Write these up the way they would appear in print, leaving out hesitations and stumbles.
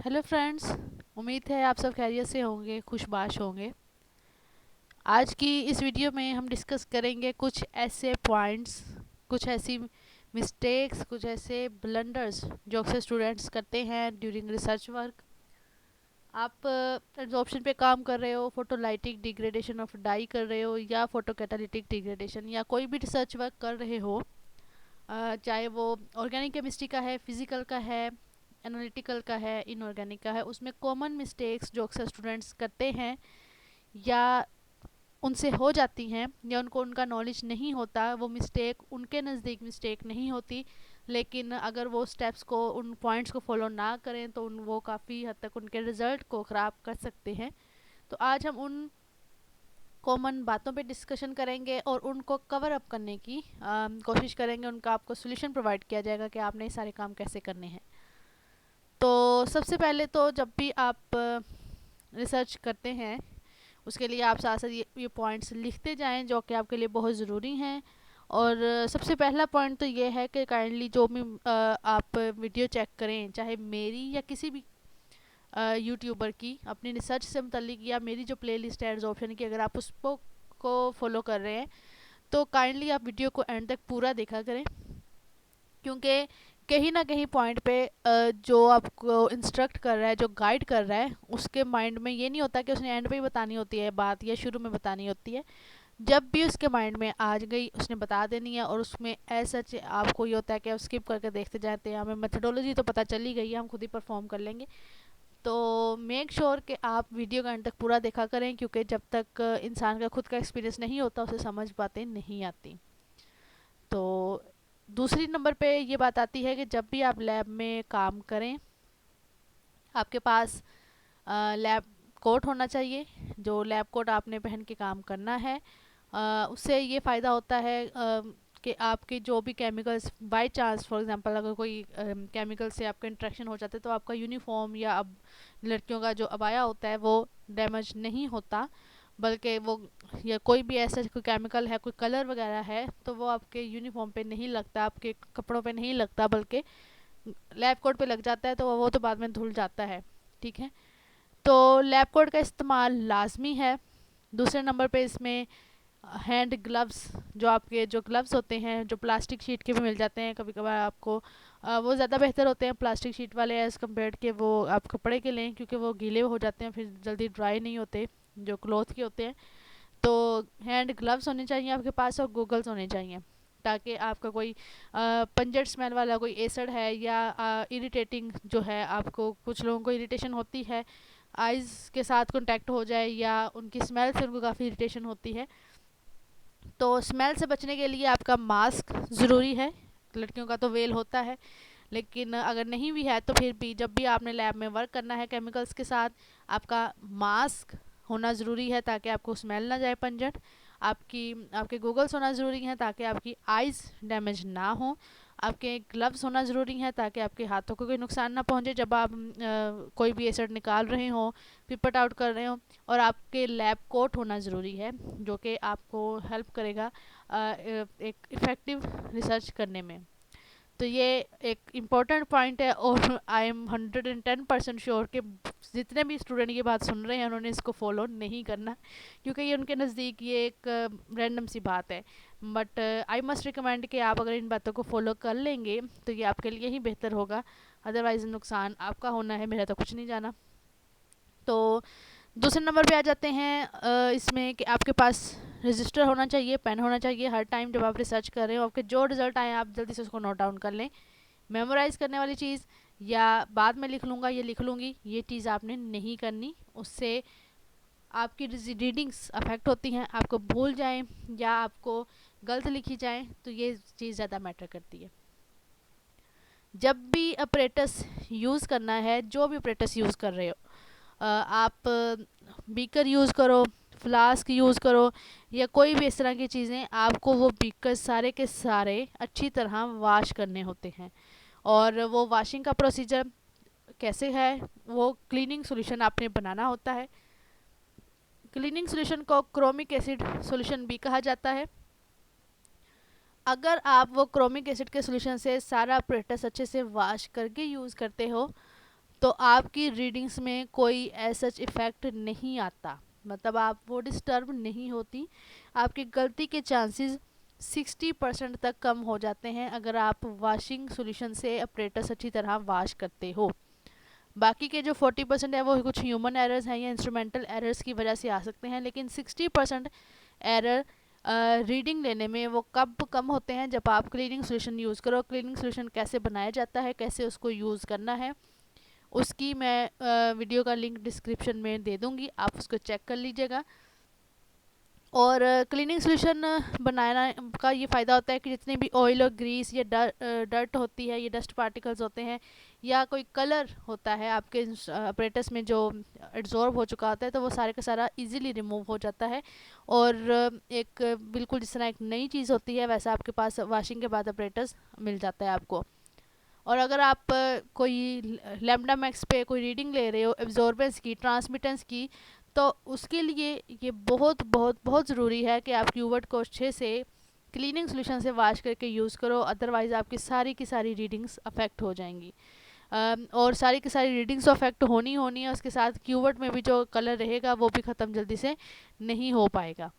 Hello friends. उम्मीद है आप सब खैरियत से होंगे, खुशबाश होंगे। आज की इस वीडियो में हम डिस्कस करेंगे कुछ ऐसे पॉइंट्स, कुछ ऐसी मिस्टेक्स, कुछ ऐसे ब्लंडर्स जो अक्सर स्टूडेंट्स करते हैं ड्यूरिंग रिसर्च वर्क। आप एब्जॉर्प्शन पे काम कर रहे हो, फोटोलाइटिक डिग्रेडेशन ऑफ डाई कर रहे हो, या फोटो कैटालिटिक डिग्रेडेशन, या कोई भी रिसर्च वर्क कर रहे हो, चाहे वो ऑर्गेनिक केमिस्ट्री का है, फिजिकल का है, एनालिटिकल का है, इनऑर्गेनिक का है, उसमें कॉमन मिस्टेक्स जो अक्सर स्टूडेंट्स करते हैं या उनसे हो जाती हैं या उनको उनका नॉलेज नहीं होता, वो मिस्टेक उनके नज़दीक मिस्टेक नहीं होती, लेकिन अगर वो स्टेप्स को, उन पॉइंट्स को फॉलो ना करें तो वो काफ़ी हद तक उनके रिज़ल्ट को ख़राब कर सकते हैं। तो आज हम उन कॉमन बातों पे डिस्कशन करेंगे और उनको कवर अप करने की कोशिश करेंगे। उनका आपको सोल्यूशन प्रोवाइड किया जाएगा कि आपने ये सारे काम कैसे करने हैं। तो सबसे पहले तो जब भी आप रिसर्च करते हैं, उसके लिए आप साथ साथ ये पॉइंट्स लिखते जाएं जो कि आपके लिए बहुत ज़रूरी हैं। और सबसे पहला पॉइंट तो ये है कि काइंडली जो भी आप वीडियो चेक करें, चाहे मेरी या किसी भी यूट्यूबर की, अपनी रिसर्च से मुतल्लिक, या मेरी जो प्लेलिस्ट है एड्सॉर्प्शन की, अगर आप उसको फॉलो कर रहे हैं तो काइंडली आप वीडियो को एंड तक पूरा देखा करें। क्योंकि कहीं ना कहीं पॉइंट पे जो आपको इंस्ट्रक्ट कर रहा है, जो गाइड कर रहा है, उसके माइंड में ये नहीं होता कि उसने एंड पे ही बतानी होती है बात या शुरू में बतानी होती है। जब भी उसके माइंड में आ गई उसने बता देनी है। और उसमें ऐसा आपको ये होता है कि आप स्किप करके देखते जाते हैं, हमें मेथडोलॉजी तो पता चल ही गई है, हम खुद ही परफॉर्म कर लेंगे। तो मेक श्योर कि आप वीडियो का एंड तक पूरा देखा करें, क्योंकि जब तक इंसान का खुद का एक्सपीरियंस नहीं होता उसे समझ बातें नहीं आती। तो दूसरी नंबर पे ये बात आती है कि जब भी आप लैब में काम करें, आपके पास लैब कोट होना चाहिए। जो लैब कोट आपने पहन के काम करना है, उससे ये फ़ायदा होता है कि आपके जो भी chemicals, by chance for example अगर कोई केमिकल से आपका इंट्रैक्शन हो जाता है, तो आपका यूनिफॉर्म या अब लड़कियों का जो अबाया होता है वो डैमेज नहीं होता, बल्कि वो, या कोई भी ऐसा कोई केमिकल है, कोई कलर वगैरह है, तो वो आपके यूनिफॉर्म पे नहीं लगता, आपके कपड़ों पे नहीं लगता, बल्कि लैब कोट पे लग जाता है, तो वो तो बाद में धुल जाता है। ठीक है, तो लैब कोट का इस्तेमाल लाजमी है। दूसरे नंबर पे इसमें हैंड ग्लव्स, जो आपके जो ग्लव्स होते हैं, जो प्लास्टिक शीट के भी मिल जाते हैं कभी कभार आपको, वो ज़्यादा बेहतर होते हैं प्लास्टिक शीट वाले एज़ कम्पेयर के वो आप कपड़े के लें, क्योंकि वो गीले हो जाते हैं, फिर जल्दी ड्राई नहीं होते जो क्लॉथ के होते हैं। तो हैंड ग्लव्स होने चाहिए आपके पास, और गूगल्स होने चाहिए, ताकि आपका कोई पंजर स्मेल वाला कोई एसिड है या इरिटेटिंग जो है, आपको कुछ लोगों को इरिटेशन होती है आइज़ के साथ कांटेक्ट हो जाए, या उनकी स्मेल से उनको काफ़ी इरिटेशन होती है, तो स्मेल से बचने के लिए आपका मास्क ज़रूरी है। लड़कियों का तो वेल होता है, लेकिन अगर नहीं भी है तो फिर भी जब भी आपने लैब में वर्क करना है केमिकल्स के साथ, आपका मास्क होना ज़रूरी है ताकि आपको स्मेल ना जाए पंजट। आपके गूगल्स होना ज़रूरी हैं ताकि आपकी आइज़ डैमेज ना हो। आपके ग्लव्स होना ज़रूरी हैं ताकि आपके हाथों को कोई नुकसान ना पहुंचे जब आप कोई भी एसिड निकाल रहे हो, फिर पट आउट कर रहे हो। और आपके लैब कोट होना ज़रूरी है, जो कि आपको हेल्प करेगा एक इफ़ेक्टिव रिसर्च करने में। तो ये एक इम्पॉर्टेंट पॉइंट है, और आई एम 110% श्योर कि जितने भी स्टूडेंट ये बात सुन रहे हैं उन्होंने इसको फॉलो नहीं करना, क्योंकि ये उनके नज़दीक ये एक रैंडम सी बात है। बट आई मस्ट रिकमेंड कि आप अगर इन बातों को फॉलो कर लेंगे तो ये आपके लिए ही बेहतर होगा, अदरवाइज़ नुकसान आपका होना है, मेरा तो कुछ नहीं जाना। तो दूसरे नंबर पे आ जाते हैं इसमें कि आपके पास रजिस्टर होना चाहिए, पेन होना चाहिए। हर टाइम जब आप रिसर्च कर रहे हो, आपके जो रिजल्ट आए आप जल्दी से उसको नोट डाउन कर लें। मेमोराइज़ करने वाली चीज़, या बाद में लिख लूँगा, ये लिख लूँगी, ये चीज़ आपने नहीं करनी। उससे आपकी रीडिंग्स अफेक्ट होती हैं, आपको भूल जाएं या आपको गलत लिखी जाएं, तो ये चीज़ ज़्यादा मैटर करती है। जब भी अपरेटस यूज़ करना है, जो भी अपरेटस यूज़ कर रहे हो, आप बीकर यूज़ करो, फ्लास्क यूज़ करो, या कोई भी इस तरह की चीज़ें, आपको वो बीकर सारे के सारे अच्छी तरह वाश करने होते हैं। और वो वाशिंग का प्रोसीजर कैसे है, वो क्लीनिंग सॉल्यूशन आपने बनाना होता है। क्लीनिंग सॉल्यूशन को क्रोमिक एसिड सॉल्यूशन भी कहा जाता है। अगर आप वो क्रोमिक एसिड के सॉल्यूशन से सारा अपरेटस अच्छे से वाश करके यूज़ करते हो, तो आपकी रीडिंग्स में कोई ऐसा इफ़ेक्ट नहीं आता, मतलब आप वो डिस्टर्ब नहीं होती। आपकी गलती के चांसेस 60% तक कम हो जाते हैं अगर आप वॉशिंग सॉल्यूशन से अपरेटस अच्छी तरह वॉश करते हो। बाकी के जो 40% है वो कुछ ह्यूमन एरर्स हैं या इंस्ट्रूमेंटल एरर्स की वजह से आ सकते हैं, लेकिन 60% एरर रीडिंग लेने में वो कब कम होते हैं, जब आप क्लीनिंग सॉल्यूशन यूज़ करो। क्लीनिंग सॉल्यूशन कैसे बनाया जाता है, कैसे उसको यूज़ करना है, उसकी मैं वीडियो का लिंक डिस्क्रिप्शन में दे दूँगी, आप उसको चेक कर लीजिएगा। और क्लीनिंग सॉल्यूशन बनाना का ये फ़ायदा होता है कि जितने भी ऑयल और ग्रीस या डर्ट होती है, ये डस्ट पार्टिकल्स होते हैं, या कोई कलर होता है आपके अपरेटस में जो एब्जॉर्ब हो चुका होता है, तो वो सारे का सारा इजीली रिमूव हो जाता है। और एक बिल्कुल जिस तरह एक नई चीज़ होती है वैसा आपके पास वॉशिंग के बाद अपरेटस मिल जाता है आपको। और अगर आप कोई लैम्डा मैक्स पे कोई रीडिंग ले रहे हो एब्जॉर्बेंस की, ट्रांसमिटेंस की, तो उसके लिए ये बहुत बहुत बहुत ज़रूरी है कि आप क्यूवर्ट को अच्छे से क्लीनिंग सॉल्यूशन से वॉश करके यूज़ करो, अदरवाइज़ आपकी सारी की सारी रीडिंग्स अफेक्ट हो जाएंगी। और सारी की सारी रीडिंग्स अफेक्ट होनी है, उसके साथ क्यूवर्ट में भी जो कलर रहेगा वो भी ख़त्म जल्दी से नहीं हो पाएगा।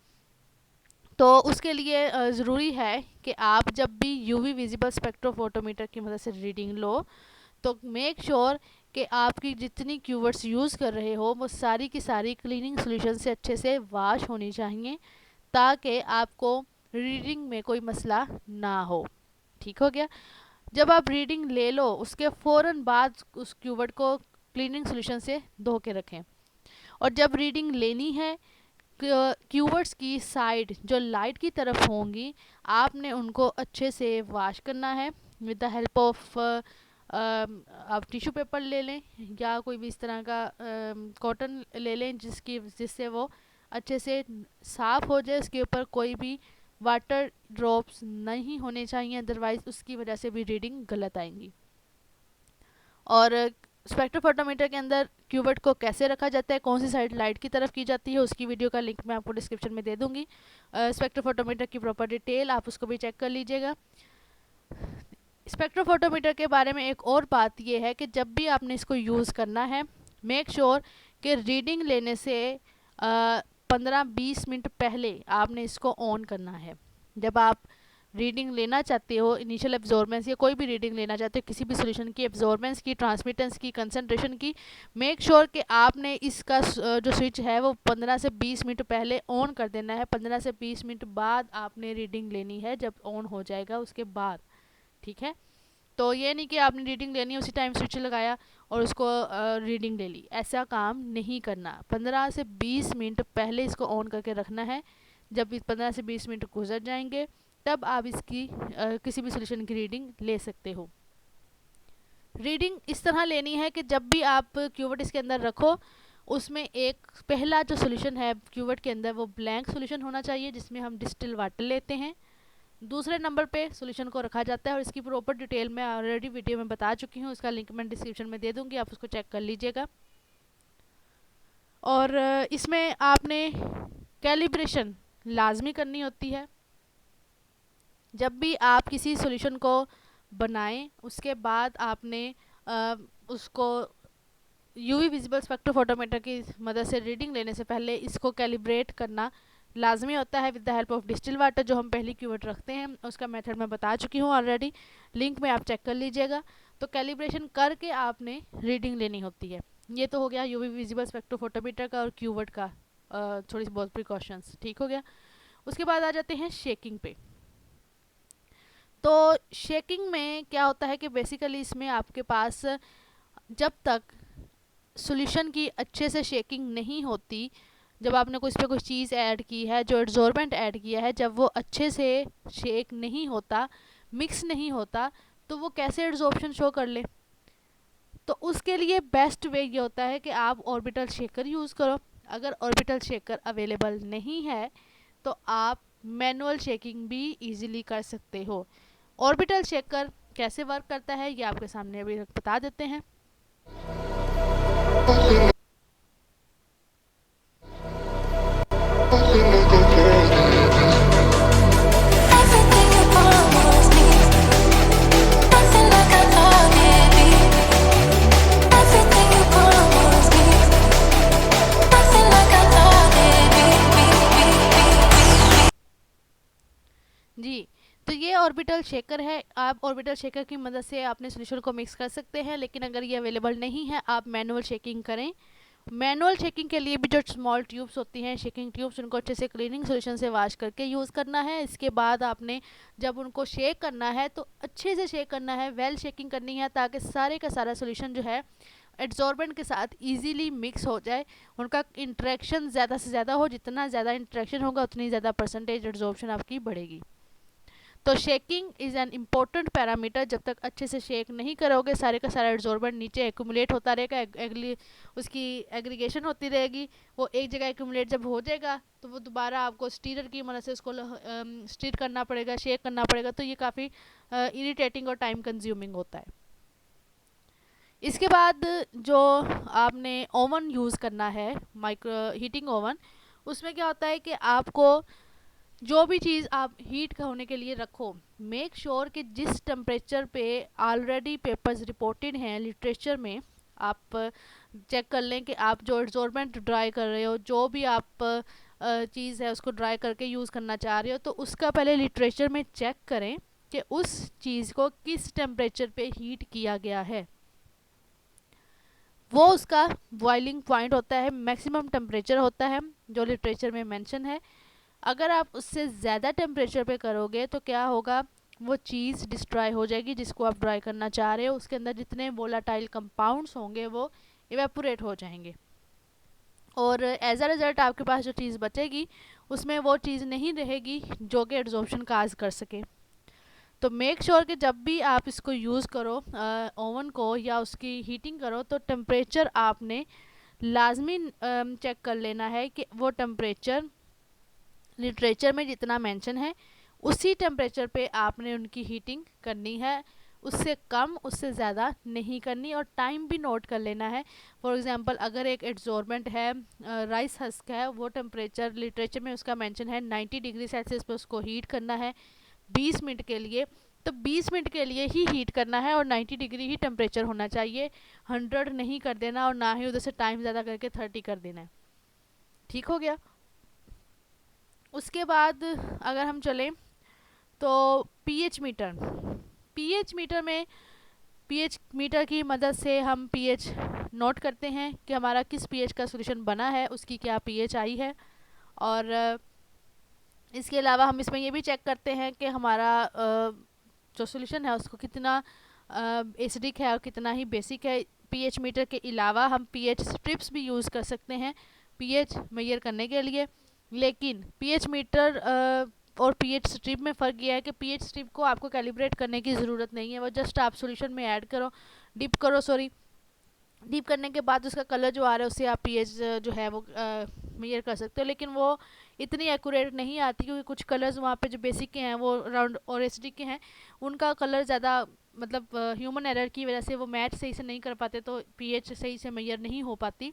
तो उसके लिए ज़रूरी है कि आप जब भी यूवी विजिबल स्पेक्ट्रोफोटोमीटर की मदद से रीडिंग लो, तो मेक श्योर कि आपकी जितनी क्यूवर्ड्स यूज़ कर रहे हो वो सारी की सारी क्लीनिंग सॉल्यूशन से अच्छे से वॉश होनी चाहिए, ताकि आपको रीडिंग में कोई मसला ना हो। ठीक हो गया। जब आप रीडिंग ले लो उसके फ़ौरन बाद उस क्यूवर्ड को क्लीनिंग सॉल्यूशन से धो के रखें। और जब रीडिंग लेनी है, क्यूवर्ड्स की साइड जो लाइट की तरफ होंगी, आपने उनको अच्छे से वॉश करना है विद द हेल्प ऑफ आप टिश्यू पेपर ले लें या कोई भी इस तरह का कॉटन ले लें जिससे वो अच्छे से साफ़ हो जाए। उसके ऊपर कोई भी वाटर ड्रॉप्स नहीं होने चाहिए, अदरवाइज़ उसकी वजह से भी रीडिंग गलत आएंगी। और स्पेक्ट्रोफोटोमीटर के अंदर क्यूवर्ट को कैसे रखा जाता है, कौन सी साइड लाइट की तरफ की जाती है, उसकी वीडियो का लिंक मैं आपको डिस्क्रिप्शन में दे दूँगी। स्पेक्ट्रोफोटोमीटर की प्रॉपर डिटेल आप उसको भी चेक कर लीजिएगा। स्पेक्ट्रोफोटोमीटर के बारे में एक और बात यह है कि जब भी आपने इसको यूज़ करना है, मेक श्योर कि रीडिंग लेने से 15-20 मिनट पहले आपने इसको ऑन करना है। जब आप रीडिंग लेना चाहते हो, इनिशियल एब्जॉर्बेंस या कोई भी रीडिंग लेना चाहते हो किसी भी सॉल्यूशन की, एब्जॉर्बेंस की, ट्रांसमिटेंस की, कंसंट्रेशन की, मेक श्योर कि आपने इसका जो स्विच है वो 15 से 20 मिनट पहले ऑन कर देना है। 15 से 20 मिनट बाद आपने रीडिंग लेनी है, जब ऑन हो जाएगा उसके बाद। ठीक है। तो ये नहीं कि आपने रीडिंग लेनी है उसी टाइम स्विच लगाया और उसको रीडिंग ले ली, ऐसा काम नहीं करना। 15 से 20 मिनट पहले इसको ऑन करके रखना है। जब 15 से 20 मिनट गुजर जाएंगे तब आप इसकी किसी भी सॉल्यूशन की रीडिंग ले सकते हो। रीडिंग इस तरह लेनी है कि जब भी आप क्यूवर्ट इसके अंदर रखो, उसमें एक पहला जो सॉल्यूशन है क्यूवर्ट के अंदर वो ब्लैंक सॉल्यूशन होना चाहिए जिसमें हम डिस्टिल वाटर लेते हैं। दूसरे नंबर पे सॉल्यूशन को रखा जाता है और इसकी प्रॉपर डिटेल मैं ऑलरेडी वीडियो में बता चुकी हूँ, उसका लिंक मैं डिस्क्रिप्शन में दे दूँगी, आप उसको चेक कर लीजिएगा। और इसमें आपने कैलिब्रेशन लाजमी करनी होती है। जब भी आप किसी सॉल्यूशन को बनाएं उसके बाद आपने उसको यूवी विजिबल स्पेक्ट्रोफोटोमीटर की मदद से रीडिंग लेने से पहले इसको कैलिब्रेट करना लाजमी होता है with the help of distil water. जो हम पहली क्यूवर्ट रखते हैं उसका मेथड मैं बता चुकी हूँ ऑलरेडी, लिंक में आप चेक कर लीजिएगा। तो कैलिब्रेशन करके आपने रीडिंग लेनी होती है। ये तो हो गया यूवी विजिबल स्पेक्ट्रोफोटोमीटर का और क्यूवर्ट का थोड़ी सी बहुत प्रिकॉशंस। ठीक हो गया। उसके बाद आ जाते हैं शेकिंग पे। तो शेकिंग में क्या होता है कि बेसिकली इसमें आपके पास जब तक सॉल्यूशन की अच्छे से शेकिंग नहीं होती, जब आपने कोई इस पर कोई चीज़ ऐड की है, जो एड्जॉर्बेंट ऐड किया है, जब वो अच्छे से शेक नहीं होता, मिक्स नहीं होता, तो वो कैसे एड्जॉर्प्शन शो कर ले। तो उसके लिए बेस्ट वे ये होता है कि आप ऑर्बिटल शेकर यूज़ करो। अगर ऑर्बिटल शेकर अवेलेबल नहीं है तो आप मैनुअल शेकिंग भी इजीली कर सकते हो। ऑर्बिटल शेकर कैसे वर्क करता है ये आपके सामने अभी बता देते हैं। ऑर्बिटल शेकर है, आप ऑर्बिटल शेकर की मदद से अपने सोल्यूशन को मिक्स कर सकते हैं, लेकिन अगर ये अवेलेबल नहीं है आप मैनुअल शेकिंग करें। मैनुअल शेकिंग के लिए भी जो स्मॉल ट्यूब्स होती हैं, शेकिंग ट्यूब्स, उनको अच्छे से क्लीनिंग सोल्यूशन से वॉश करके यूज़ करना है। इसके बाद आपने जब उनको शेक करना है तो अच्छे से शेक करना है, वेल शेकिंग करनी है, ताकि सारे का सारा सोल्यूशन जो है एड्जॉर्बेंट के साथ इजीली मिक्स हो जाए, उनका इंटरेक्शन ज़्यादा से ज़्यादा हो। जितना ज़्यादा इंटरेक्शन होगा उतनी ज़्यादा परसेंटेज एड्जॉर्प्शन आपकी बढ़ेगी। तो shaking is an important parameter. जब तक अच्छे से शेक नहीं करोगे सारे का सारा एड्जॉर्बेंट नीचे एक्यूमुलेट होता रहेगा, उसकी एग्रीगेशन होती रहेगी। वो एक जगह एक्यूमुलेट जब हो जाएगा तो वो दोबारा आपको स्टीरर की मदद से उसको स्टीर करना पड़ेगा, शेक करना पड़ेगा। तो ये काफ़ी इरिटेटिंग और टाइम कंज्यूमिंग होता है। इसके बाद जो आपने ओवन यूज़ करना है, माइक्रो हीटिंग ओवन, उसमें क्या होता है कि आपको जो भी चीज़ आप हीट होने के लिए रखो, मेक श्योर कि जिस टेम्परेचर पे ऑलरेडी पेपर्स रिपोर्टेड हैं लिटरेचर में, आप चेक कर लें कि आप जो एब्जॉर्बेंट ड्राई कर रहे हो, जो भी आप चीज़ है उसको ड्राई करके यूज़ करना चाह रहे हो, तो उसका पहले लिटरेचर में चेक करें कि उस चीज़ को किस टेम्परेचर पे हीट किया गया है। वो उसका बॉइलिंग पॉइंट होता है, मैक्सिमम टेम्परेचर होता है जो लिटरेचर में मेंशन है। अगर आप उससे ज़्यादा टेम्परेचर पे करोगे तो क्या होगा, वो चीज़ डिस्ट्रॉय हो जाएगी जिसको आप ड्राई करना चाह रहे हो। उसके अंदर जितने वोलाटाइल कंपाउंड्स होंगे वो इवेपोरेट हो जाएंगे, और एज अ रिज़ल्ट आपके पास जो चीज़ बचेगी उसमें वो चीज़ नहीं रहेगी जो कि एड्जॉर्प्शन काज कर सके। तो मेक श्योर कि जब भी आप इसको यूज़ करो ओवन को या उसकी हीटिंग करो, तो टेम्परेचर आपने लाजमी चेक कर लेना है कि वो टेम्परेचर लिटरेचर में जितना मेंशन है उसी टेम्परेचर पे आपने उनकी हीटिंग करनी है। उससे कम, उससे ज़्यादा नहीं करनी, और टाइम भी नोट कर लेना है। फॉर एग्जांपल अगर एक एड्जॉर्बेंट है राइस हस्क है, वो टेम्परेचर लिटरेचर में उसका मेंशन है 90 डिग्री सेल्सियस पे उसको हीट करना है 20 मिनट के लिए, तो 20 मिनट के लिए ही हीट करना है और 90 डिग्री ही टेम्परेचर होना चाहिए। 100 नहीं कर देना और ना ही उधर से टाइम ज़्यादा करके 30 कर देना है। ठीक हो गया। उसके बाद अगर हम चलें तो पीएच मीटर, पीएच मीटर में पीएच मीटर की मदद से हम पीएच नोट करते हैं कि हमारा किस पीएच का सॉल्यूशन बना है, उसकी क्या पीएच आई है। और इसके अलावा हम इसमें ये भी चेक करते हैं कि हमारा जो सॉल्यूशन है उसको कितना एसिडिक है और कितना ही बेसिक है। पीएच मीटर के अलावा हम पीएच स्ट्रिप्स भी यूज़ कर सकते हैं पीएच मेजर करने के लिए। लेकिन पीएच मीटर और पीएच स्ट्रिप में फ़र्क यह है कि पीएच स्ट्रिप को आपको कैलिब्रेट करने की ज़रूरत नहीं है, वो जस्ट आप सॉल्यूशन में ऐड करो, डीप करने के बाद उसका कलर जो आ रहा है उससे आप पीएच जो है वो मेजर कर सकते हो। लेकिन वो इतनी एक्यूरेट नहीं आती, क्योंकि कुछ कलर्स वहाँ पे जो बेसिक के हैं वो राउंड और एसिडिक के हैं, उनका कलर ज़्यादा मतलब ह्यूमन एरर की वजह से वो मैच सही से नहीं कर पाते, तो पीएच सही से मेजर नहीं हो पाती।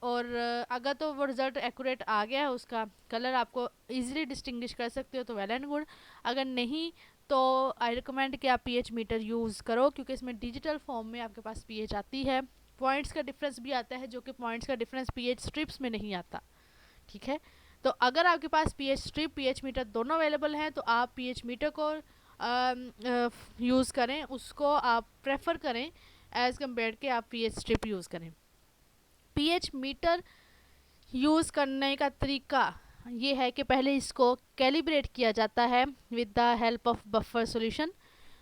और अगर तो वो रिज़ल्ट एक्यूरेट आ गया है, उसका कलर आपको इजीली डिस्टिंग्विश कर सकते हो, तो वेल एंड गुड। अगर नहीं तो आई रिकमेंड कि आप पीएच मीटर यूज़ करो, क्योंकि इसमें डिजिटल फॉर्म में आपके पास पीएच आती है। पॉइंट्स का डिफरेंस भी आता है, जो कि पॉइंट्स का डिफरेंस पीएच स्ट्रिप्स में नहीं आता। ठीक है, तो अगर आपके पास पीएच स्ट्रिप पीएच मीटर दोनों अवेलेबल हैं तो आप पीएच मीटर को यूज़ करें, उसको आप प्रेफर करें एज़ कम्पेयर के आप पीएच स्ट्रिप यूज़ करें। पीएच मीटर यूज़ करने का तरीका ये है कि पहले इसको कैलिब्रेट किया जाता है with the help of buffer solution.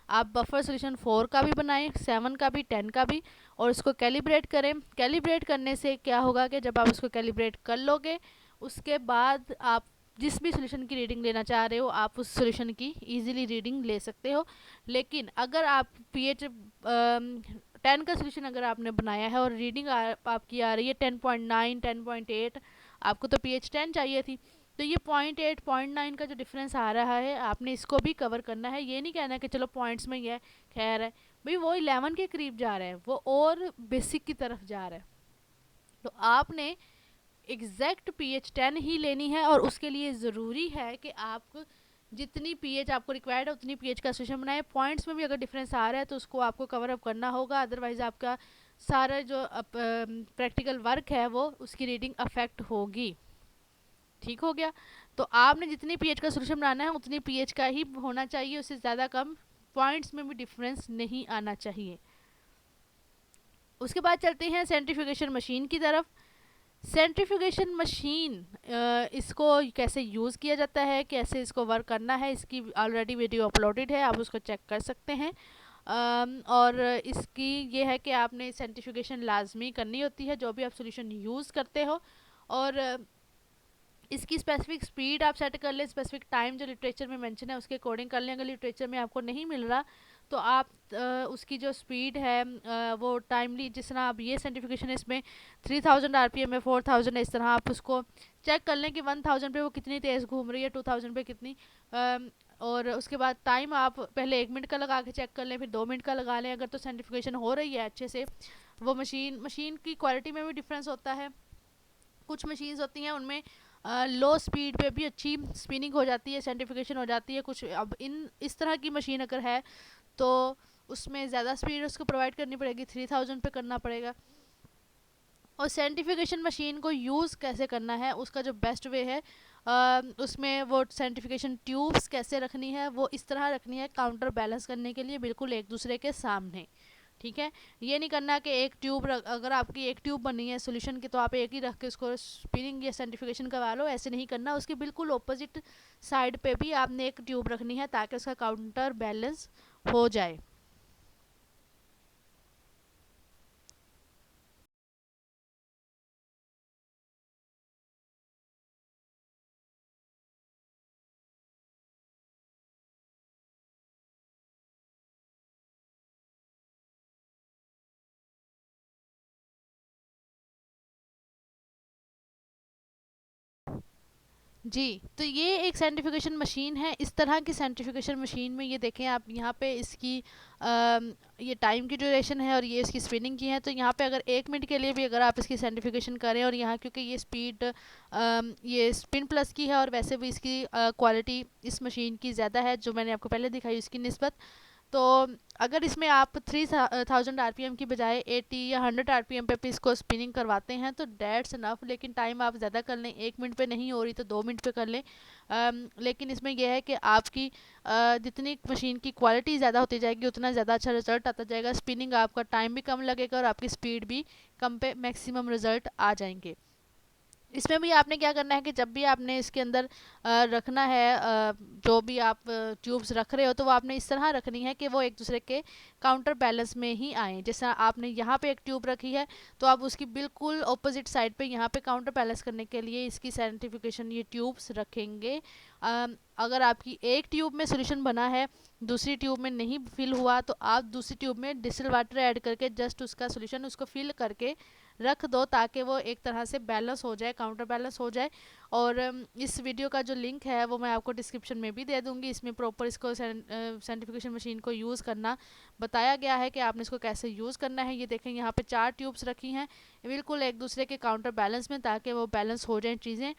आप बफर सॉल्यूशन 4 का भी बनाएं, 7 का भी, 10 का भी, और उसको कैलिब्रेट करें। कैलिब्रेट करने से क्या होगा कि जब आप उसको कैलिब्रेट कर लोगे उसके बाद आप जिस भी सॉल्यूशन की रीडिंग लेना चाह रहे हो आप उस सॉल्यूशन की इजीली रीडिंग ले सकते हो। लेकिन अगर आप पीएच 10 का सॉल्यूशन अगर आपने बनाया है और रीडिंग आपकी आ रही है 10.9 10.8, आपको तो पीएच 10 चाहिए थी, तो ये 0.8 0.9 का जो डिफरेंस आ रहा है आपने इसको भी कवर करना है। ये नहीं कहना कि चलो पॉइंट्स में ही है, खैर है भाई, वो 11 के करीब जा रहा है, वो और बेसिक की तरफ जा रहा है, तो आपने एग्जैक्ट पीएच 10 ही लेनी है। और उसके लिए ज़रूरी है कि आप जितनी पीएच आपको रिक्वायर्ड है उतनी पीएच का सॉल्यूशन बनाए। पॉइंट्स में भी अगर डिफरेंस आ रहा है तो उसको आपको कवर अप करना होगा, अदरवाइज़ आपका सारा जो प्रैक्टिकल वर्क है वो उसकी रीडिंग अफेक्ट होगी। ठीक हो गया। तो आपने जितनी पीएच का सोल्यूशन बनाना है उतनी पीएच का ही होना चाहिए, उससे ज़्यादा कम पॉइंट्स में भी डिफरेंस नहीं आना चाहिए। उसके बाद चलते हैं सेंट्रीफ्यूगेशन मशीन की तरफ। सेंट्रीफ्यूगेशन मशीन, इसको कैसे यूज़ किया जाता है, कैसे इसको वर्क करना है, इसकी ऑलरेडी वीडियो अपलोडेड है, आप उसको चेक कर सकते हैं। और इसकी ये है कि आपने सेंट्रीफ्यूगेशन लाजमी करनी होती है जो भी आप सोल्यूशन यूज़ करते हो, और इसकी स्पेसिफिक स्पीड आप सेट कर लें, स्पेसिफिक टाइम जो लिटरेचर में मेंशन है उसके अकॉर्डिंग कर लें। अगर लिटरेचर में आपको नहीं मिल रहा तो आप उसकी जो स्पीड है वो टाइमली, जिस तरह आप ये सेंट्रीफ्यूगेशन है इसमें 3000 आरपीएम में 4000 है, इस तरह आप उसको चेक कर लें कि 1000 पे वो कितनी तेज़ घूम रही है, 2000 पे कितनी। और उसके बाद टाइम आप पहले 1 मिनट का लगा के चेक कर लें, फिर 2 मिनट का लगा लें। अगर तो सेंट्रीफ्यूगेशन हो रही है अच्छे से, वो मशीन की क्वालिटी में भी डिफरेंस होता है। कुछ मशीन्स होती हैं उनमें लो स्पीड पे भी अच्छी स्पिनिंग हो जाती है, सेंट्रीफ्यूगेशन हो जाती है। कुछ अब इस तरह की मशीन अगर है तो उसमें ज़्यादा स्पीड उसको प्रोवाइड करनी पड़ेगी, 3000 पे करना पड़ेगा। और सेंट्रीफ्यूगेशन मशीन को यूज़ कैसे करना है, उसका जो बेस्ट वे है, उसमें वो सेंट्रीफ्यूगेशन ट्यूब्स कैसे रखनी है, वो इस तरह रखनी है काउंटर बैलेंस करने के लिए बिल्कुल एक दूसरे के सामने। ठीक है, ये नहीं करना कि एक ट्यूब अगर आपकी एक ट्यूब बनी है सोल्यूशन की तो आप एक ही रख के उसको स्पिनिंग या सेंट्रीफ्यूगेशन करवा लो, ऐसे नहीं करना। उसके बिल्कुल ऑपोजिट साइड पे भी आपने एक ट्यूब रखनी है ताकि उसका काउंटर बैलेंस हो जाए। जी, तो ये एक सेंट्रीफ्यूगेशन मशीन है। इस तरह की सेंट्रीफ्यूगेशन मशीन में ये देखें आप, यहाँ पे इसकी ये टाइम की ड्यूरेशन है और ये इसकी स्पिनिंग की है। तो यहाँ पे अगर 1 मिनट के लिए भी अगर आप इसकी सेंट्रीफ्यूगेशन करें, और यहाँ क्योंकि ये स्पीड ये स्पिन प्लस की है और वैसे भी इसकी क्वालिटी इस मशीन की ज़्यादा है जो मैंने आपको पहले दिखाई उसकी निस्बत। तो अगर इसमें आप 3000 आरपीएम की बजाय 80 या 100 आरपीएम पे भी इसको स्पिनिंग करवाते हैं तो डेट्स इनफ। लेकिन टाइम आप ज़्यादा कर लें, 1 मिनट पे नहीं हो रही तो 2 मिनट पे कर लें। लेकिन इसमें यह है कि आपकी जितनी मशीन की क्वालिटी ज़्यादा होती जाएगी उतना ज़्यादा अच्छा रिजल्ट आता जाएगा। स्पिनिंग आपका टाइम भी कम लगेगा और आपकी स्पीड भी कम पे मैक्सिमम रिजल्ट आ जाएंगे। इसमें भी आपने क्या करना है कि जब भी आपने इसके अंदर रखना है, जो भी आप ट्यूब्स रख रहे हो तो वो आपने इस तरह रखनी है कि वो एक दूसरे के काउंटर बैलेंस में ही आए। जैसे आपने यहाँ पे एक ट्यूब रखी है तो आप उसकी बिल्कुल ऑपोजिट साइड पे यहाँ पे काउंटर बैलेंस करने के लिए इसकी सेंट्रीफ्यूगेशन ये ट्यूब्स रखेंगे। अगर आपकी एक ट्यूब में सोल्यूशन बना है, दूसरी ट्यूब में नहीं फिल हुआ, तो आप दूसरी ट्यूब में डिस्टिल वाटर ऐड करके जस्ट उसका सोल्यूशन उसको फिल करके रख दो ताकि वो एक तरह से बैलेंस हो जाए, काउंटर बैलेंस हो जाए। और इस वीडियो का जो लिंक है वो मैं आपको डिस्क्रिप्शन में भी दे दूँगी। इसमें प्रॉपर इसको सेंट्रीफ्यूगेशन मशीन को यूज़ करना बताया गया है कि आपने इसको कैसे यूज़ करना है। ये देखें यहाँ पे 4 ट्यूब्स रखी हैं बिल्कुल एक दूसरे के काउंटर बैलेंस में ताकि वो बैलेंस हो जाए चीज़ें।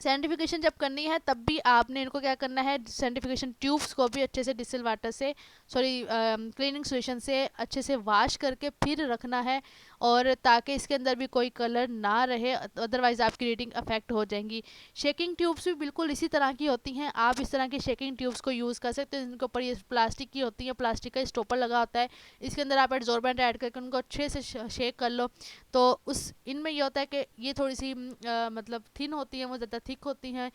सेंट्रीफ्यूगेशन जब करनी है तब भी आपने इनको क्या करना है, सेंट्रीफ्यूगेशन ट्यूब्स को भी अच्छे से डिस्टिल वाटर से क्लीनिंग सोल्यूशन से अच्छे से वॉश करके फिर रखना है, और ताकि इसके अंदर भी कोई कलर ना रहे, अदरवाइज़ आपकी रीडिंग अफेक्ट हो जाएंगी। शेकिंग ट्यूब्स भी बिल्कुल इसी तरह की होती हैं। आप इस तरह की शेकिंग ट्यूब्स को यूज़ कर सकते हैं। इनके ऊपर ये प्लास्टिक की होती है, प्लास्टिक का स्टॉपर लगा होता है। इसके अंदर आप एडजॉर्बेंट ऐड करके उनको अच्छे से शेक कर लो। तो उस इनमें ये होता है कि ये थोड़ी सी मतलब थिन होती हैं, वो ज़्यादा थिक होती हैं,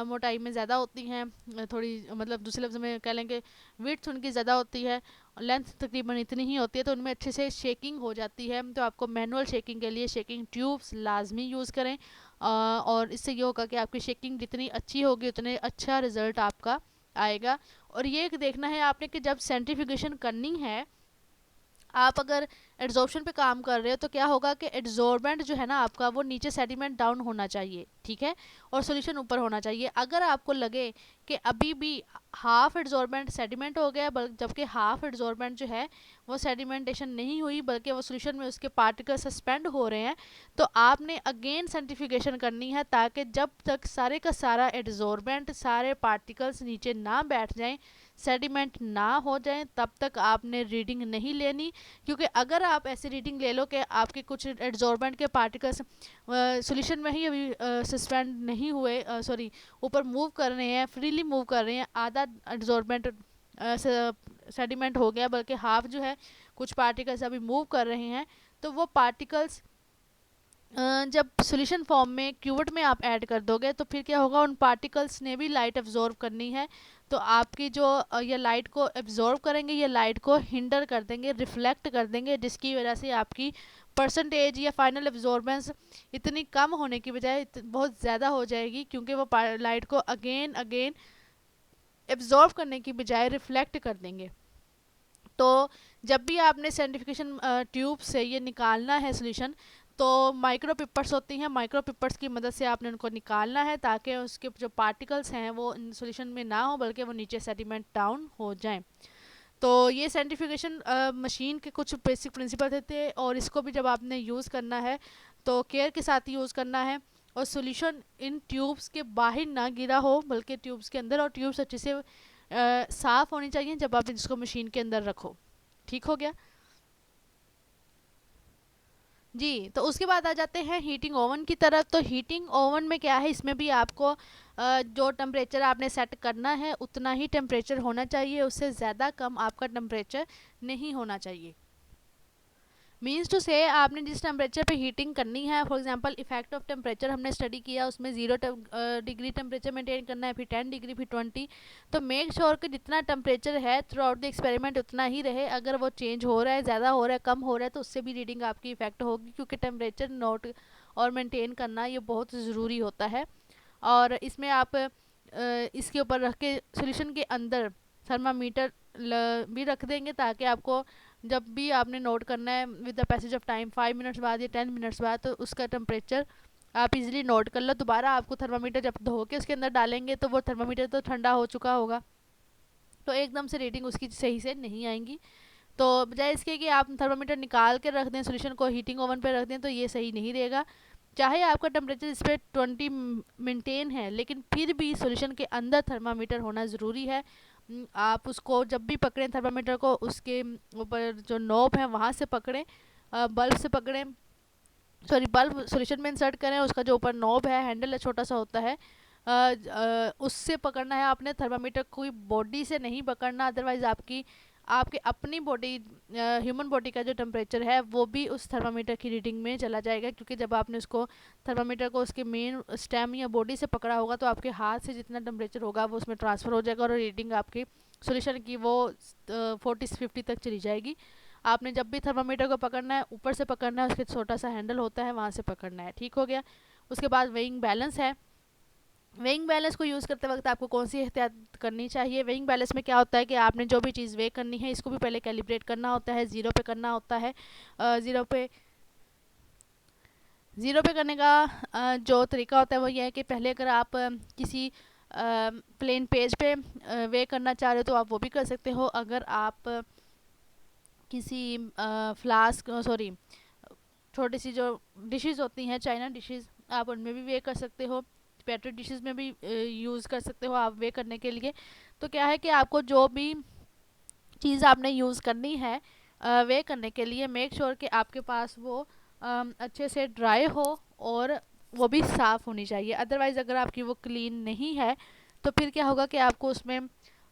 मोटाई में ज़्यादा होती हैं, थोड़ी मतलब दूसरे लफ्ज़ में कह लेंगे विड्थ उनकी ज़्यादा होती है, लेंथ तकरीबन इतनी ही होती है। तो उनमें अच्छे से शेकिंग हो जाती है। तो आपको मैनुअल शेकिंग के लिए शेकिंग ट्यूब्स लाजमी यूज़ करें, और इससे ये होगा कि आपकी शेकिंग जितनी अच्छी होगी उतने अच्छा रिज़ल्ट आपका आएगा। और ये देखना है आपने कि जब सेंट्रीफ्यूगेशन करनी है, आप अगर एड्जॉर्प्शन पे काम कर रहे हो तो क्या होगा कि एड्जॉर्बेंट जो है ना आपका वो नीचे सेडिमेंट डाउन होना चाहिए, ठीक है, और सॉल्यूशन ऊपर होना चाहिए। अगर आपको लगे कि अभी भी हाफ एड्जॉर्बेंट सेडिमेंट हो गया जबकि हाफ एड्जॉर्बेंट जो है वो सेडिमेंटेशन नहीं हुई बल्कि वो सॉल्यूशन में उसके पार्टिकल सस्पेंड हो रहे हैं, तो आपने अगेन सेंट्रीफ्यूगेशन करनी है ताकि जब तक सारे का सारा एड्जॉर्बेंट सारे पार्टिकल्स नीचे ना बैठ जाएं, सेडिमेंट ना हो जाए तब तक आपने रीडिंग नहीं लेनी, क्योंकि अगर आप ऐसे रीडिंग ले लो कि आपके कुछ एड्जॉर्बेंट के पार्टिकल्स सॉल्यूशन में ही अभी सस्पेंड नहीं हुए, सॉरी ऊपर मूव कर रहे हैं, फ्रीली मूव कर रहे हैं, आधा एड्जॉर्बेंट सेडिमेंट हो गया, बल्कि हाफ जो है कुछ पार्टिकल्स अभी मूव कर रहे हैं, तो वो पार्टिकल्स जब सॉल्यूशन फॉर्म में क्यूवेट में आप ऐड कर दोगे तो फिर क्या होगा, उन पार्टिकल्स ने भी लाइट एब्जॉर्ब करनी है, तो आपकी जो ये लाइट को एब्जॉर्ब करेंगे, ये लाइट को हिंडर कर देंगे, रिफ्लेक्ट कर देंगे, जिसकी वजह से आपकी परसेंटेज या फाइनल एब्जॉर्बेंस इतनी कम होने की बजाय बहुत ज़्यादा हो जाएगी, क्योंकि वो लाइट को अगेन अगेन एब्जॉर्ब करने की बजाय रिफ्लेक्ट कर देंगे। तो जब भी आपने सेंट्रीफ्यूगेशन ट्यूब से ये निकालना है सॉल्यूशन, तो माइक्रो पिपर्स होती हैं, माइक्रो पिपर्स की मदद से आपने उनको निकालना है, ताकि उसके जो पार्टिकल्स हैं वो सॉल्यूशन में ना हो, बल्कि वो नीचे सेडिमेंट डाउन हो जाएं। तो ये सेंट्रीफ्यूगेशन मशीन के कुछ बेसिक प्रिंसिपल थे, और इसको भी जब आपने यूज़ करना है तो केयर के साथ यूज़ करना है, और सॉल्यूशन इन ट्यूब्स के बाहर ना गिरा हो, बल्कि ट्यूब्स के अंदर, और ट्यूब्स अच्छे से साफ़ होनी चाहिए जब आप इसको मशीन के अंदर रखो। ठीक हो गया जी। तो उसके बाद आ जाते हैं हीटिंग ओवन की तरफ। तो हीटिंग ओवन में क्या है, इसमें भी आपको जो टेम्परेचर आपने सेट करना है उतना ही टेम्परेचर होना चाहिए, उससे ज़्यादा कम आपका टेम्परेचर नहीं होना चाहिए। मीन्स टू से आपने जिस टेम्परेचर पे हीटिंग करनी है, for example effect of temperature हमने स्टडी किया, उसमें 0 डिग्री टेम्परेचर मेंटेन करना है, फिर 10 डिग्री, फिर 20। तो मेक श्योर कि जितना टेम्परेचर है थ्रू आउट द एक्सपेरिमेंट उतना ही रहे। अगर वो चेंज हो रहा है, ज़्यादा हो रहा है, कम हो रहा है, तो उससे भी रीडिंग आपकी इफेक्ट होगी, क्योंकि टेम्परेचर नोट और मेनटेन करना ये बहुत ज़रूरी होता है। और इसमें आप इसके ऊपर रख के सोल्यूशन के अंदर थर्मामीटर भी रख देंगे, ताकि आपको जब भी आपने नोट करना है with the passage of time 5 minutes बाद या 10 मिनट्स बाद, तो उसका टेम्परेचर आप इजीली नोट कर लो। दोबारा आपको थर्मामीटर जब धो के उसके अंदर डालेंगे तो वो थर्मामीटर तो ठंडा हो चुका होगा, तो एकदम से रीडिंग उसकी सही से नहीं आएंगी। तो बजाय इसके कि आप थर्मामीटर निकाल के रख दें, सोल्यूशन को हीटिंग ओवन पे रख दें, तो ये सही नहीं रहेगा। चाहे आपका टेम्परेचर इस पर 20 मेंटेन है, लेकिन फिर भी सोल्यूशन के अंदर थर्मामीटर होना ज़रूरी है। आप उसको जब भी पकड़ें थर्मामीटर को, उसके ऊपर जो नोब है वहाँ से पकड़ें, बल्ब से पकड़ें, सॉरी बल्ब सोल्यूशन में इंसर्ट करें, उसका जो ऊपर नोब है, हैंडल है, छोटा सा होता है, उससे पकड़ना है आपने। थर्मामीटर कोई बॉडी से नहीं पकड़ना, अदरवाइज़ आपके अपनी बॉडी, ह्यूमन बॉडी का जो टेम्परेचर है वो भी उस थर्मामीटर की रीडिंग में चला जाएगा, क्योंकि जब आपने उसको थर्मामीटर को उसके मेन स्टेम या बॉडी से पकड़ा होगा, तो आपके हाथ से जितना टेम्परेचर होगा वो उसमें ट्रांसफ़र हो जाएगा, और रीडिंग आपकी सोल्यूशन की वो 40 से 50 तक चली जाएगी। आपने जब भी थर्मामीटर को पकड़ना है, ऊपर से पकड़ना है, उसके छोटा सा हैंडल होता है वहाँ से पकड़ना है। ठीक हो गया। उसके बाद वेइंग बैलेंस है। वेइंग बैलेंस को यूज़ करते वक्त आपको कौन सी एहतियात करनी चाहिए। वेइंग बैलेंस में क्या होता है कि आपने जो भी चीज़ वे करनी है, इसको भी पहले कैलिब्रेट करना होता है, ज़ीरो पे करना होता है। ज़ीरो पे करने का जो तरीका होता है वो ये है कि पहले अगर आप किसी प्लेन पेज पे वे करना चाह रहे हो तो आप वो भी कर सकते हो। अगर आप किसी फ्लास्क, सॉरी, छोटी सी जो डिशेस होती हैं, चाइना डिशेस, आप उनमें भी वे कर सकते हो, पेट्री डिशेस में भी यूज़ कर सकते हो आप वे करने के लिए। तो क्या है कि आपको जो भी चीज़ आपने यूज़ करनी है वे करने के लिए, मेक श्योर कि आपके पास वो अच्छे से ड्राई हो और वो भी साफ़ होनी चाहिए। अदरवाइज़ अगर आपकी वो क्लीन नहीं है तो फिर क्या होगा कि आपको उसमें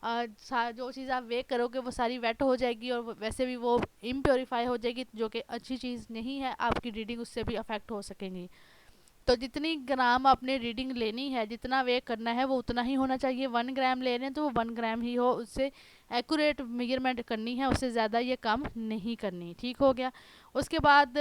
जो चीज़ आप वे करोगे वो सारी वेट हो जाएगी, और वैसे भी वो इम्प्योरीफाई हो जाएगी, जो कि अच्छी चीज़ नहीं है। आपकी रीडिंग उससे भी अफेक्ट हो सकेंगी। तो जितनी ग्राम आपने रीडिंग लेनी है, जितना वे करना है वो उतना ही होना चाहिए। 1 ग्राम ले रहे हैं तो वो 1 ग्राम ही हो, उससे एक्यूरेट मेजरमेंट करनी है, उससे ज़्यादा ये काम नहीं करनी। ठीक हो गया। उसके बाद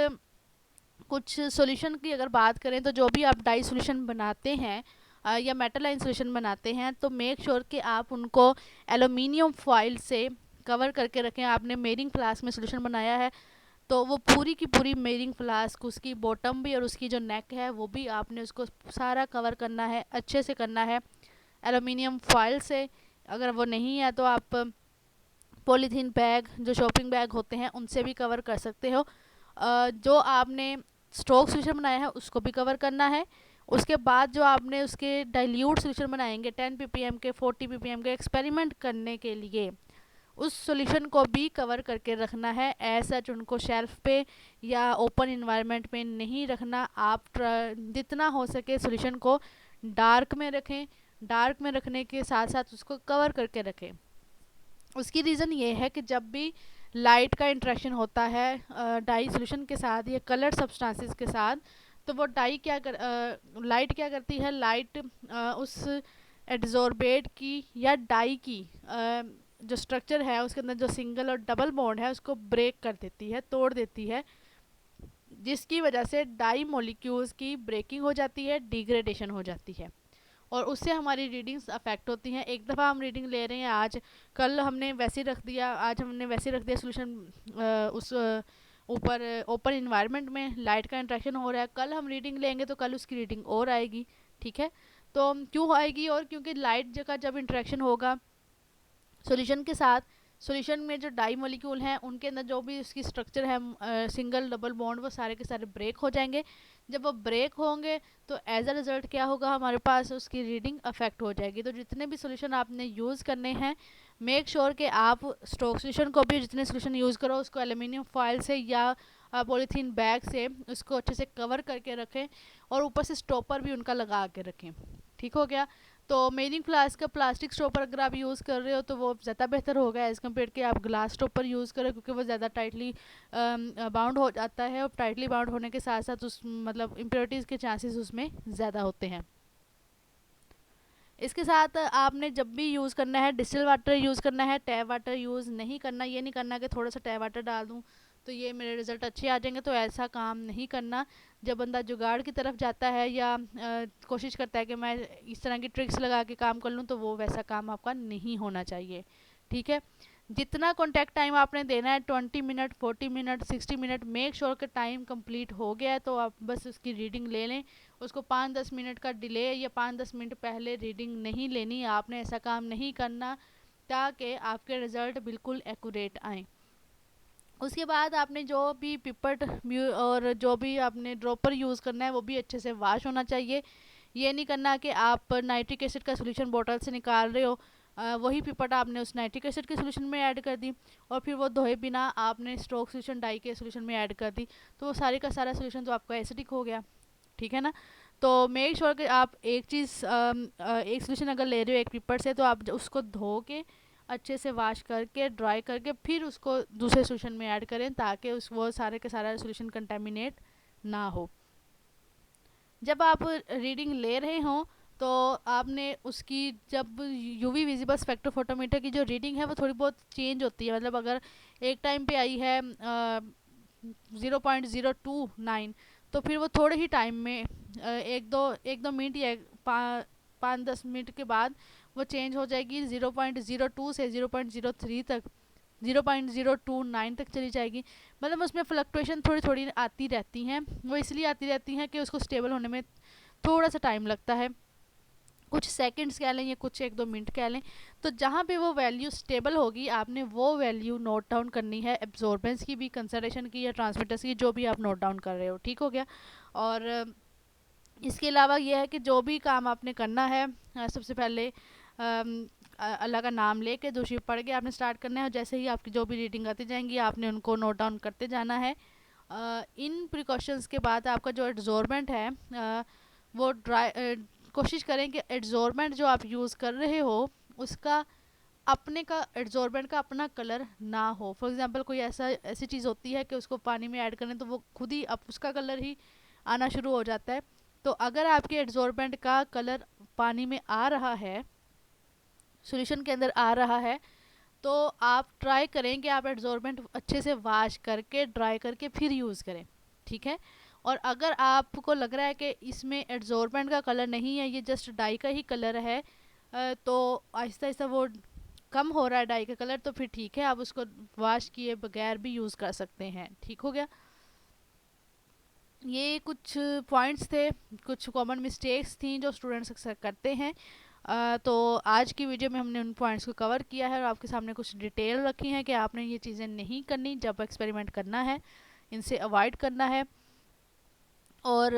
कुछ सॉल्यूशन की अगर बात करें, तो जो भी आप डाई सॉल्यूशन बनाते हैं या मेटल लाइन सॉल्यूशन बनाते हैं, तो मेक श्योर कि आप उनको एलुमिनियम फॉइल से कवर करके रखें। आपने मेरिंग फ्लास्क में सॉल्यूशन बनाया है तो वो पूरी की पूरी मेरिंग फ्लास्क, उसकी बॉटम भी और उसकी जो नेक है वो भी आपने उसको सारा कवर करना है, अच्छे से करना है एलुमिनियम फॉइल से। अगर वो नहीं है तो आप पॉलीथीन बैग, जो शॉपिंग बैग होते हैं, उनसे भी कवर कर सकते हो। जो आपने स्ट्रोक सॉल्यूशन बनाया है उसको भी कवर करना है, उसके बाद जो आपने उसके डाइल्यूट सोल्यूशन बनाएंगे 10 ppm के 40 ppm के एक्सपेरिमेंट करने के लिए, उस सॉल्यूशन को भी कवर करके रखना है। ऐसा उनको शेल्फ पे या ओपन इन्वायरमेंट में नहीं रखना। आप जितना हो सके सॉल्यूशन को डार्क में रखें। डार्क में रखने के साथ साथ उसको कवर करके रखें। उसकी रीज़न ये है कि जब भी लाइट का इंटरेक्शन होता है डाई सॉल्यूशन के साथ या कलर सब्सटेंसेस के साथ, तो वो डाई लाइट क्या करती है, लाइट उस एड्जॉर्बेट की या डाई की जो स्ट्रक्चर है उसके अंदर जो सिंगल और डबल बॉन्ड है उसको ब्रेक कर देती है, तोड़ देती है, जिसकी वजह से डाई मॉलिक्यूल्स की ब्रेकिंग हो जाती है, डिग्रेडेशन हो जाती है और उससे हमारी रीडिंग्स अफेक्ट होती हैं। एक दफ़ा हम रीडिंग ले रहे हैं आज, कल हमने वैसे रख दिया, आज हमने वैसे रख दिया सोल्यूशन उस ऊपर ओपन इन्वायरमेंट में, लाइट का इंट्रैक्शन हो रहा है, कल हम रीडिंग लेंगे तो कल उसकी रीडिंग और आएगी। ठीक है, तो क्यों आएगी? और क्योंकि लाइट का जब इंट्रैक्शन होगा सॉल्यूशन के साथ, सॉल्यूशन में जो डाई मॉलिक्यूल हैं उनके अंदर जो भी उसकी स्ट्रक्चर है सिंगल डबल बॉन्ड, वो सारे के सारे ब्रेक हो जाएंगे। जब वो ब्रेक होंगे तो एज अ रिज़ल्ट क्या होगा, हमारे पास उसकी रीडिंग अफेक्ट हो जाएगी। तो जितने भी सॉल्यूशन आपने यूज़ करने हैं, मेक श्योर कि आप स्टॉक सॉल्यूशन को भी जितने सॉल्यूशन यूज़ करो उसको एल्यूमिनियम फॉयल से या पॉलीथीन बैग से उसको अच्छे से कवर करके रखें और ऊपर से स्टॉपर भी उनका लगा के रखें। ठीक हो गया? तो मेरिंग फ्लास्क का प्लास्टिक स्टॉपर अगर आप यूज़ कर रहे हो तो वो ज़्यादा बेहतर होगा एज़ कम्पेयर कि आप ग्लास स्टॉपर यूज़ करो, क्योंकि वो ज़्यादा टाइटली बाउंड हो जाता है और टाइटली बाउंड होने के साथ साथ उस मतलब इम्प्योरिटीज़ के चांसेस उसमें ज़्यादा होते हैं। इसके साथ आपने जब भी यूज़ करना है डिस्टिल वाटर यूज़ करना है, टैप वाटर यूज़ नहीं करना। ये नहीं करना कि थोड़ा सा टैप वाटर डाल दूँ तो ये मेरे रिज़ल्ट अच्छे आ जाएंगे, तो ऐसा काम नहीं करना। जब बंदा जुगाड़ की तरफ जाता है या कोशिश करता है कि मैं इस तरह की ट्रिक्स लगा के काम कर लूँ, तो वो वैसा काम आपका नहीं होना चाहिए। ठीक है, जितना कॉन्टैक्ट टाइम आपने देना है 20 minute, 40 minute, 60 minute, make sure कि टाइम कंप्लीट हो गया है तो आप बस उसकी रीडिंग ले लें। उसको 5-10 मिनट का डिले या 5-10 मिनट पहले रीडिंग नहीं लेनी। आपने ऐसा काम नहीं करना ताकि आपके रिज़ल्ट बिल्कुल एक्यूरेट आएँ। उसके बाद आपने जो भी पिपट और जो भी आपने ड्रॉपर यूज़ करना है वो भी अच्छे से वॉश होना चाहिए। ये नहीं करना कि आप नाइट्रिक एसिड का सोल्यूशन बोतल से निकाल रहे हो, वही पिपट आपने उस नाइट्रिक एसिड के सोल्यूशन में ऐड कर दी और फिर वो धोए बिना आपने स्ट्रोक सोल्यूशन डाई के सोल्यूशन में ऐड कर दी, तो वो सारे का सारा सोल्यूशन तो आपका एसिडिक हो गया। ठीक है ना? तो मेक श्योर कि आप एक सोल्यूशन अगर ले रहे हो एक पिपट से, तो आप उसको धो के अच्छे से वॉश करके ड्राई करके फिर उसको दूसरे सोल्यूशन में ऐड करें, ताकि उस वो सारे के सारा सोल्यूशन कंटेमिनेट ना हो। जब आप रीडिंग ले रहे हों तो आपने उसकी जब यूवी विजिबल स्पेक्ट्रोफोटोमीटर की जो रीडिंग है वो थोड़ी बहुत चेंज होती है। मतलब अगर एक टाइम पे आई है 0.029, तो फिर वो थोड़े ही टाइम में एक दो मिनट या 5-10 मिनट के बाद वो चेंज हो जाएगी 0.02 से 0.03 तक, 0.029 तक चली जाएगी। मतलब उसमें फ्लक्चुएशन थोड़ी थोड़ी आती रहती हैं। वो इसलिए आती रहती हैं कि उसको स्टेबल होने में थोड़ा सा टाइम लगता है, कुछ सेकंड्स कह लें या कुछ 1-2 मिनट कह लें। तो जहाँ पे वो वैल्यू स्टेबल होगी आपने वो वैल्यू नोट डाउन करनी है, एब्जॉर्बेंस की भी, कंसंट्रेशन की या ट्रांसमिटर्स की, जो भी आप नोट डाउन कर रहे हो। ठीक हो गया? और इसके अलावा ये है कि जो भी काम आपने करना है सबसे पहले अल्लाह का नाम लेके दो शिव पढ़ के आपने स्टार्ट करना है, और जैसे ही आपकी जो भी रीडिंग आती जाएंगी आपने उनको नोट डाउन करते जाना है। इन प्रिकॉशंस के बाद आपका जो एड्जॉर्बेंट है वो कोशिश करें कि एड्जॉर्बेंट जो आप यूज़ कर रहे हो उसका अपने का एड्जॉर्बेंट का अपना कलर ना हो। फॉर एग्जांपल कोई ऐसी चीज़ होती है कि उसको पानी में ऐड करें तो वो खुद ही उसका कलर ही आना शुरू हो जाता है। तो अगर आपके एड्जॉर्बेंट का कलर पानी में आ रहा है, सॉल्यूशन के अंदर आ रहा है, तो आप ट्राई करें कि आप एड्जॉर्बेंट अच्छे से वॉश करके ड्राई करके फिर यूज़ करें। ठीक है? और अगर आपको लग रहा है कि इसमें एड्जॉर्बेंट का कलर नहीं है, ये जस्ट डाई का ही कलर है, तो आहिस्ता आहिस्ता वो कम हो रहा है डाई का कलर, तो फिर ठीक है, आप उसको वॉश किए बगैर भी यूज़ कर सकते हैं। ठीक हो गया? ये कुछ पॉइंट्स थे, कुछ कॉमन मिस्टेक्स थी जो स्टूडेंट्स अक्सर करते हैं। तो आज की वीडियो में हमने उन पॉइंट्स को कवर किया है और आपके सामने कुछ डिटेल रखी हैं कि आपने ये चीज़ें नहीं करनी जब एक्सपेरिमेंट करना है, इनसे अवॉइड करना है। और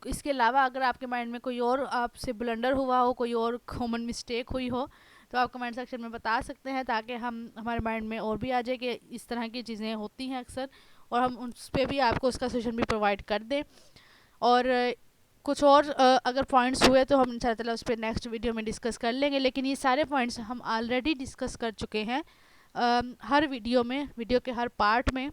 इसके अलावा अगर आपके माइंड में कोई और आपसे ब्लंडर हुआ हो, कोई और कॉमन मिस्टेक हुई हो, तो आप कमेंट सेक्शन में बता सकते हैं, ताकि हम हमारे माइंड में और भी आ जाए कि इस तरह की चीज़ें होती हैं अक्सर, और हम उस पर भी आपको उसका सोल्यूशन भी प्रोवाइड कर दें। और कुछ और अगर पॉइंट्स हुए तो हम इंशाल्लाह उस पर नेक्स्ट वीडियो में डिस्कस कर लेंगे, लेकिन ये सारे पॉइंट्स हम ऑलरेडी डिस्कस कर चुके हैं हर वीडियो में, वीडियो के हर पार्ट में।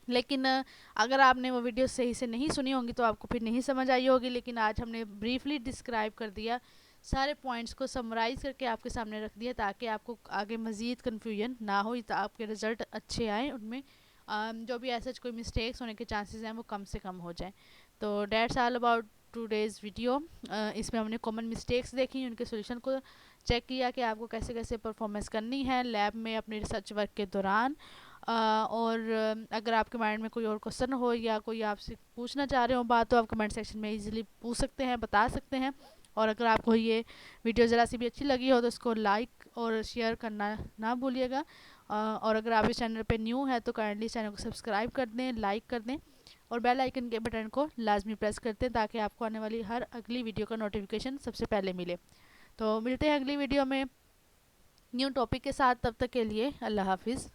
लेकिन अगर आपने वो वीडियो सही से नहीं सुनी होंगी तो आपको फिर नहीं समझ आई होगी, लेकिन आज हमने ब्रीफली डिस्क्राइब कर दिया, सारे पॉइंट्स को समराइज़ करके आपके सामने रख दिया, ताकि आपको आगे मज़ीद कन्फ्यूजन ना हो, तो आपके रिज़ल्ट अच्छे आएँ, उनमें जो भी ऐसा कोई मिस्टेक्स होने के चांसेस हैं वो कम से कम हो जाएं। तो that's all about today's video. इसमें हमने कॉमन मिस्टेक्स देखी, उनके सोल्यूशन को चेक किया कि आपको कैसे कैसे परफॉर्मेंस करनी है लैब में अपने रिसर्च वर्क के दौरान। और अगर आपके माइंड में कोई और क्वेश्चन हो या कोई आपसे पूछना चाह रहे हो बात, तो आप कमेंट सेक्शन में इजीली पूछ सकते हैं, बता सकते हैं। और अगर आपको ये वीडियो ज़रा सी भी अच्छी लगी हो तो इसको लाइक और शेयर करना ना भूलिएगा। और अगर आप इस चैनल पे न्यू है तो काइंडली चैनल को सब्सक्राइब कर दें, लाइक कर दें, और बेल आइकन के बटन को लाजमी प्रेस कर दें, ताकि आपको आने वाली हर अगली वीडियो का नोटिफिकेशन सबसे पहले मिले। तो मिलते हैं अगली वीडियो में न्यू टॉपिक के साथ, तब तक के लिए अल्लाह हाफिज़।